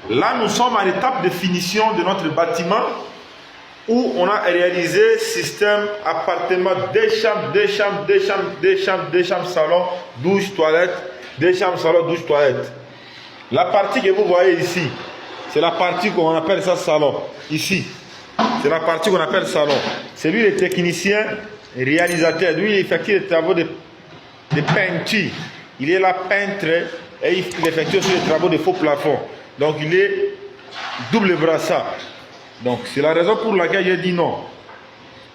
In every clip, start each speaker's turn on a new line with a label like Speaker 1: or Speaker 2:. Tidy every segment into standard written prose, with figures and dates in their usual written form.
Speaker 1: Là, nous sommes à l'étape de finition de notre bâtiment où on a réalisé système appartement, deux chambres, salon, douche, toilette, deux chambres, salon, douche, toilette. La partie que vous voyez ici, c'est la partie qu'on appelle ça salon. Ici, c'est la partie qu'on appelle salon. C'est lui le technicien réalisateur. Lui, il effectue les travaux de peinture. Il est là peintre et il effectue aussi les travaux de faux plafond. Donc, il est double brassard. Donc, c'est la raison pour laquelle j'ai dit non.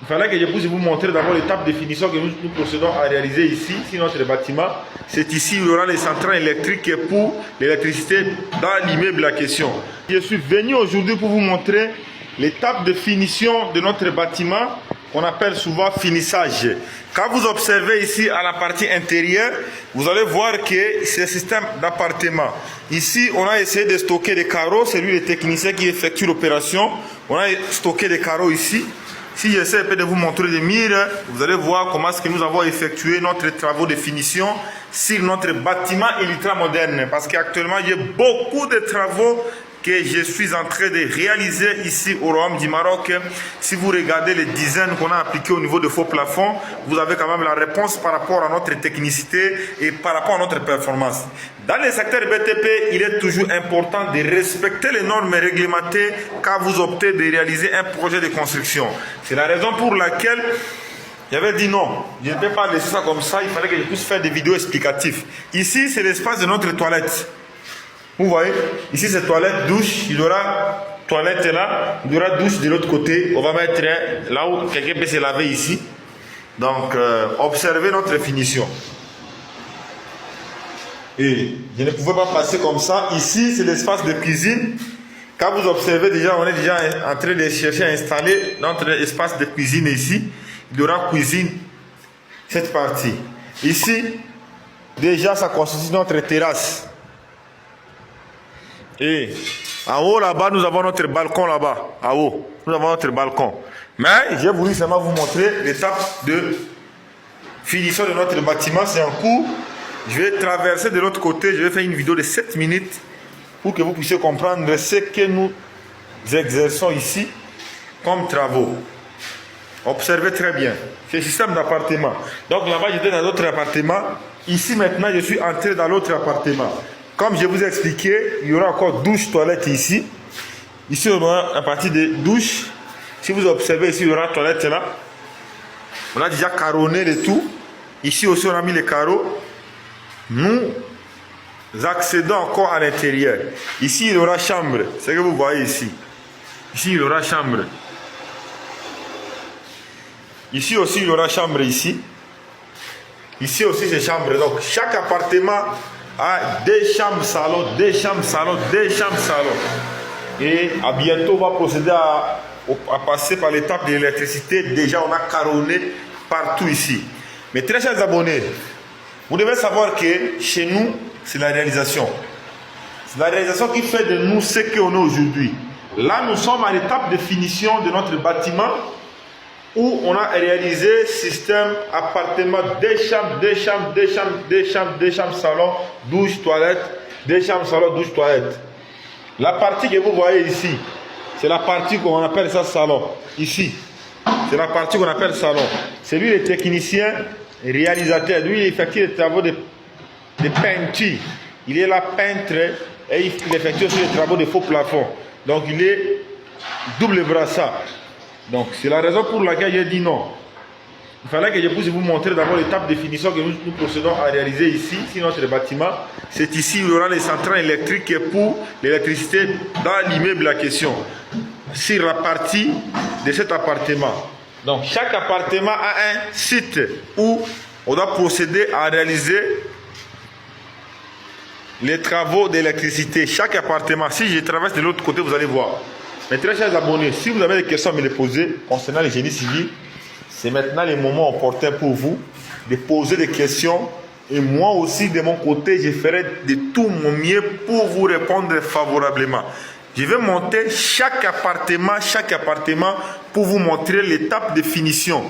Speaker 1: Il fallait que je puisse vous montrer d'abord l'étape de finition que nous procédons à réaliser ici, notre bâtiment. C'est ici où il y aura les centrales électriques pour l'électricité dans l'immeuble la question. Je suis venu aujourd'hui pour vous montrer l'étape de finition de notre bâtiment qu'on appelle souvent finissage. Quand vous observez ici à la partie intérieure, vous allez voir que c'est un système d'appartement. Ici, on a essayé de stocker des carreaux. C'est lui le technicien qui effectue l'opération. On a stocké des carreaux ici. Si j'essaie de vous montrer des murs, vous allez voir comment est-ce que nous avons effectué notre travaux de finition sur notre bâtiment ultramoderne. Parce qu'actuellement, il y a beaucoup de travaux que je suis en train de réaliser ici au Royaume du Maroc. Si vous regardez les dizaines qu'on a appliquées au niveau de faux plafonds, vous avez quand même la réponse par rapport à notre technicité et par rapport à notre performance. Dans le secteur BTP, il est toujours important de respecter les normes réglementées quand vous optez de réaliser un projet de construction. C'est la raison pour laquelle j'avais dit non, je ne peux pas laisser ça comme ça, il fallait que je puisse faire des vidéos explicatives. Ici, c'est l'espace de notre toilette. Vous voyez, ici c'est toilette, douche, il y aura toilette là, il y aura douche de l'autre côté. On va mettre là où quelqu'un peut se laver ici. Donc, observez notre finition. Et je ne pouvais pas passer comme ça. Ici, c'est l'espace de cuisine. Quand vous observez déjà, on est déjà en train de chercher à installer notre espace de cuisine ici. Il y aura cuisine, cette partie. Ici, déjà, ça constitue notre terrasse. Et en haut là-bas, nous avons notre balcon là-bas. En haut, nous avons notre balcon. Mais j'ai voulu seulement vous montrer l'étape de finition de notre bâtiment. C'est en cours. Je vais traverser de l'autre côté. Je vais faire une vidéo de 7 minutes pour que vous puissiez comprendre ce que nous exerçons ici comme travaux. Observez très bien. C'est le système d'appartement. Donc là-bas, j'étais dans l'autre appartement. Ici maintenant, je suis entré dans l'autre appartement. Comme je vous ai expliqué, il y aura encore douche, toilette ici. Ici, on aura la partie de douche. Si vous observez ici, il y aura toilette là. On a déjà carronné le tout. Ici aussi, on a mis les carreaux. Nous accédons encore à l'intérieur. Ici, il y aura chambre. C'est ce que vous voyez ici. Ici, il y aura chambre. Ici aussi, il y aura chambre ici. Ici aussi, c'est chambre. Donc, chaque appartement a deux chambres salon, deux chambres salon, deux chambres salon. Et à bientôt, on va procéder à passer par l'étape de l'électricité. Déjà, on a carronné partout ici. Mais très chers abonnés, vous devez savoir que chez nous, c'est la réalisation. C'est la réalisation qui fait de nous ce qu'on est aujourd'hui. Là, nous sommes à l'étape de finition de notre bâtiment où on a réalisé système appartement, deux chambres, salon, douche, toilette, deux chambres, salon, douche, toilette. La partie que vous voyez ici, c'est la partie qu'on appelle ça salon. Ici, c'est la partie qu'on appelle salon. C'est lui le technicien réalisateur. Lui, il effectue les travaux de peinture. Il est là peintre et il effectue aussi les travaux de faux plafond. Donc, il est double brassard. Donc, c'est la raison pour laquelle j'ai dit non. Il fallait que je puisse vous montrer d'abord l'étape de finition que nous procédons à réaliser ici, notre bâtiment. C'est ici où il y aura les centrales électriques pour l'électricité dans l'immeuble la question. Sur la partie de cet appartement. Donc, chaque appartement a un site où on doit procéder à réaliser les travaux d'électricité. Chaque appartement, si je traverse de l'autre côté, vous allez voir. Mes très chers abonnés, si vous avez des questions à me les poser concernant le génie civil, c'est maintenant le moment opportun pour vous de poser des questions. Et moi aussi, de mon côté, je ferai de tout mon mieux pour vous répondre favorablement. Je vais monter chaque appartement pour vous montrer l'étape de finition.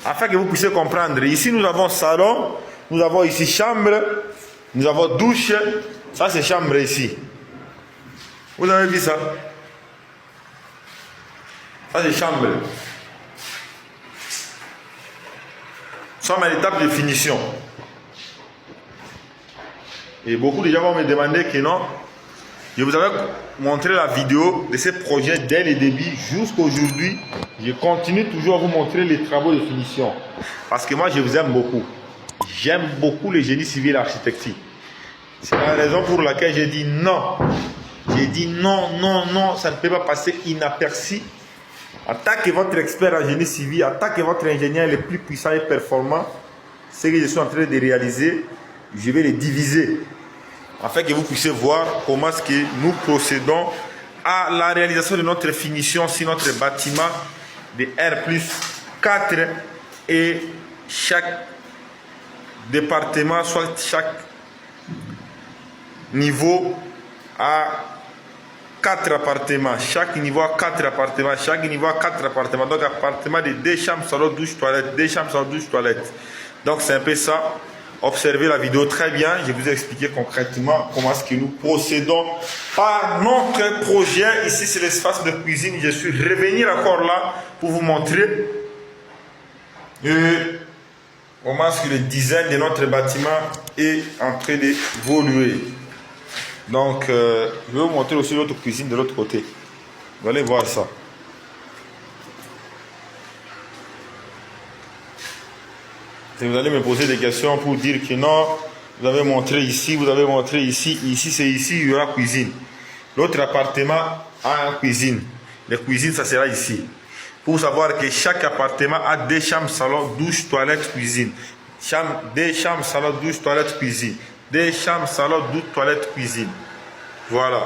Speaker 1: Afin que vous puissiez comprendre. Ici, nous avons salon, nous avons ici chambre, nous avons douche. Ça, c'est chambre ici. Vous avez vu ça? Ça, c'est chambre. Nous sommes à l'étape de finition. Et beaucoup de gens vont me demander que non. Je vous avais montré la vidéo de ces projets dès le début jusqu'à aujourd'hui. Je continue toujours à vous montrer les travaux de finition. Parce que moi, je vous aime beaucoup. J'aime beaucoup le génie civil et l'architecture. C'est la raison pour laquelle j'ai dit non. J'ai dit non, non, non, ça ne peut pas passer inaperçu. En tant que votre expert en génie civil, en tant que votre ingénieur le plus puissant et performant, ce que je suis en train de réaliser, je vais les diviser afin que vous puissiez voir comment est-ce que nous procédons à la réalisation de notre finition sur notre bâtiment de R+4 et chaque département, soit chaque niveau a 4 appartements, chaque niveau a 4 appartements, chaque niveau a 4 appartements, donc appartement de 2 chambres, salon, douche, toilette, 2 chambres, salon, douche, toilette. Donc c'est un peu ça. Observez la vidéo très bien, je vais vous expliquer concrètement comment est-ce que nous procédons par notre projet. Ici c'est l'espace de cuisine, je suis revenu encore là pour vous montrer comment est-ce que le design de notre bâtiment est en train d'évoluer. Donc, je vais vous montrer aussi l'autre cuisine de l'autre côté. Vous allez voir ça. Et vous allez me poser des questions pour dire que non, vous avez montré ici, vous avez montré ici, ici c'est ici, il y aura cuisine. L'autre appartement a une cuisine. La cuisine, ça sera ici. Pour savoir que chaque appartement a 2 chambres, salon, douche, toilette, cuisine. 2 chambres, salon, douche, toilette, cuisine. 2 chambres, salon, douche, toilette, cuisine. Voilà.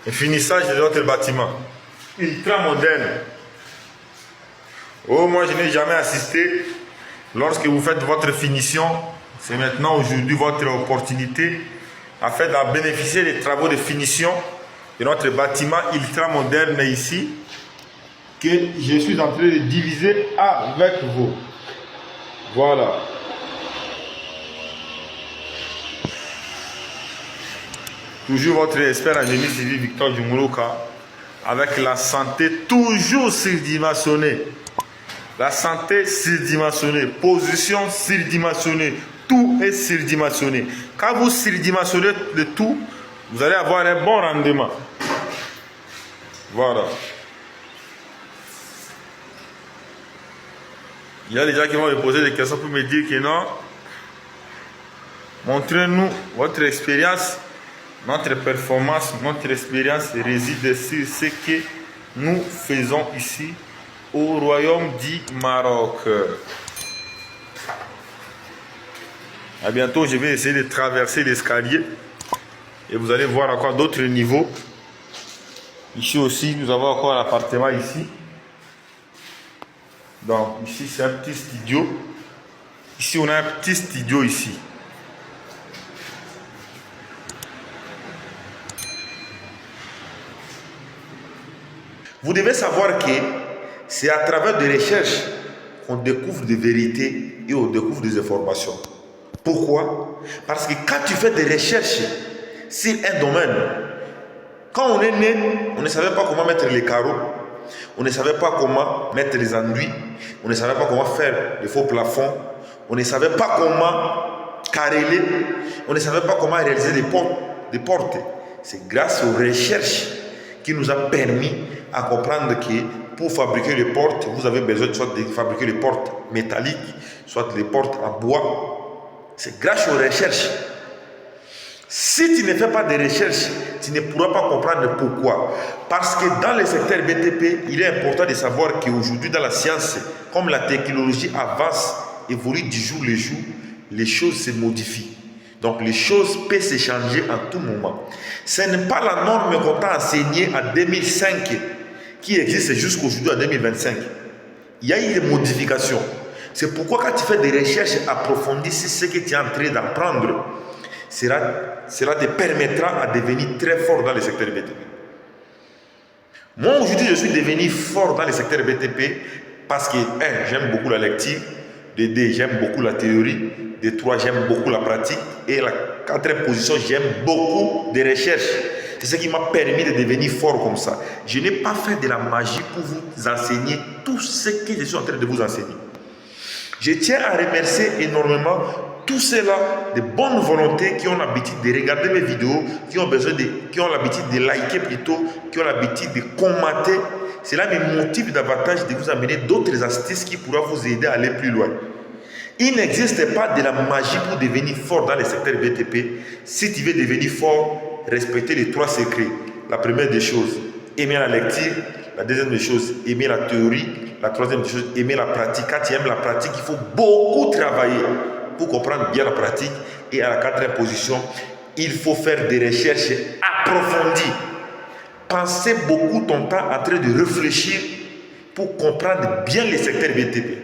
Speaker 1: Le finissage de notre bâtiment. Ultra moderne. Oh, moi je n'ai jamais assisté. Lorsque vous faites votre finition, c'est maintenant aujourd'hui votre opportunité afin de bénéficier des travaux de finition de notre bâtiment ultra moderne ici que je suis en train de diviser avec vous. Voilà. Toujours votre expert en génie civil Victor Djumuloka, avec la santé toujours surdimensionnée. La santé surdimensionnée, position surdimensionnée, tout est surdimensionné. Quand vous surdimensionnez le tout, vous allez avoir un bon rendement. Voilà. Il y a des gens qui vont me poser des questions pour me dire que non. Montrez-nous votre expérience. Notre performance, notre expérience réside sur ce que nous faisons ici au Royaume du Maroc. À bientôt, je vais essayer de traverser l'escalier et vous allez voir encore d'autres niveaux. Ici aussi, nous avons encore un appartement ici. Donc ici, c'est un petit studio. Ici, on a un petit studio ici. Vous devez savoir que c'est à travers des recherches qu'on découvre des vérités et on découvre des informations. Pourquoi? Parce que quand tu fais des recherches sur un domaine, quand on est né, on ne savait pas comment mettre les carreaux, on ne savait pas comment mettre les enduits, on ne savait pas comment faire les faux plafonds, on ne savait pas comment careler, on ne savait pas comment réaliser des portes. C'est grâce aux recherches qui nous a permis à comprendre que pour fabriquer les portes, vous avez besoin soit de fabriquer les portes métalliques, soit les portes en bois. C'est grâce aux recherches. Si tu ne fais pas de recherches, tu ne pourras pas comprendre pourquoi. Parce que dans le secteur BTP, il est important de savoir qu'aujourd'hui, dans la science, comme la technologie avance, évolue du jour le jour, les choses se modifient. Donc les choses peuvent se changer à tout moment. Ce n'est pas la norme qu'on t'a enseignée en 2005 qui existe jusqu'aujourd'hui en 2025. Il y a eu des modifications. C'est pourquoi quand tu fais des recherches approfondies sur ce que tu es en train d'apprendre, cela te permettra de devenir très fort dans le secteur BTP. Moi aujourd'hui je suis devenu fort dans le secteur BTP parce que 1. J'aime beaucoup la lecture, de 2. J'aime beaucoup la théorie, de 3. J'aime beaucoup la pratique et 4e position, j'aime beaucoup de recherches. C'est ce qui m'a permis de devenir fort comme ça. Je n'ai pas fait de la magie pour vous enseigner tout ce que je suis en train de vous enseigner. Je tiens à remercier énormément tous ceux-là de bonne volonté qui ont l'habitude de regarder mes vidéos, qui ont l'habitude de liker plutôt, qui ont l'habitude de commenter. Cela me motive davantage de vous amener d'autres astuces qui pourront vous aider à aller plus loin. Il n'existe pas de la magie pour devenir fort dans le secteur BTP. Si tu veux devenir fort, respectez les 3 secrets. La première des choses, aimer la lecture. La deuxième des choses, aimer la théorie. La troisième des choses, aimer la pratique. Quand tu aimes la pratique, il faut beaucoup travailler pour comprendre bien la pratique. Et à la 4e position, il faut faire des recherches approfondies. Pensez beaucoup ton temps en train de réfléchir pour comprendre bien le secteur BTP.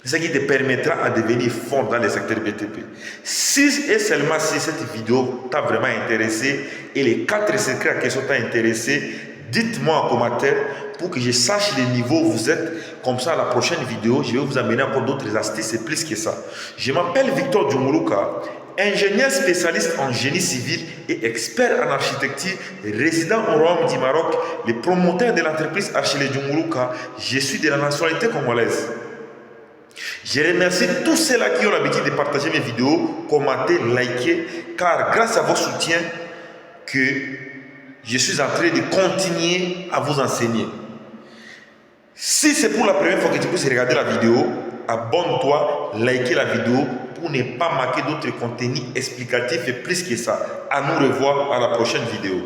Speaker 1: C'est ce qui te permettra de devenir fort dans le secteur BTP. Si et seulement si cette vidéo t'a vraiment intéressé et les 4 secrets à question t'a intéressé, dites-moi en commentaire pour que je sache le niveau où vous êtes. Comme ça, à la prochaine vidéo, je vais vous amener encore d'autres astuces et plus que ça. Je m'appelle Victor Djunguluka, ingénieur spécialiste en génie civil et expert en architecture, résident au Royaume du Maroc, le promoteur de l'entreprise Archile Djunguluka. Je suis de la nationalité congolaise. Je remercie tous ceux-là qui ont l'habitude de partager mes vidéos, commenter, liker, car grâce à vos soutiens que je suis en train de continuer à vous enseigner. Si c'est pour la première fois que tu puisses regarder la vidéo, abonne-toi, likez la vidéo pour ne pas manquer d'autres contenus explicatifs et plus que ça. À nous revoir à la prochaine vidéo.